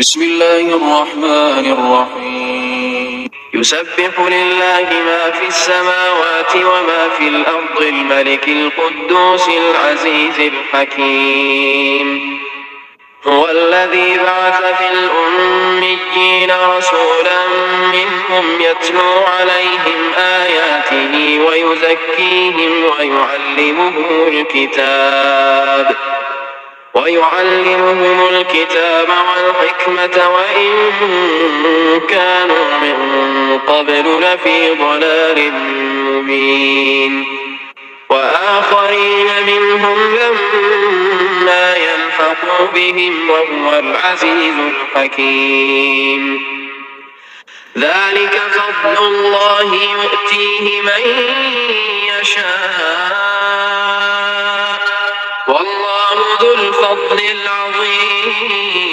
بسم الله الرحمن الرحيم يسبح لله ما في السماوات وما في الأرض الملك القدوس العزيز الحكيم هو الذي بعث في الأميين رسولا منهم يتلو عليهم آياته ويزكيهم ويعلمهم الكتاب والحكمة وإن كانوا من قبل لفي ضلال مبين وآخرين منهم لما يلحقوا بهم وهو العزيز الحكيم ذلك فضل الله يؤتيه من يشاء والله ذو الفضل العظيم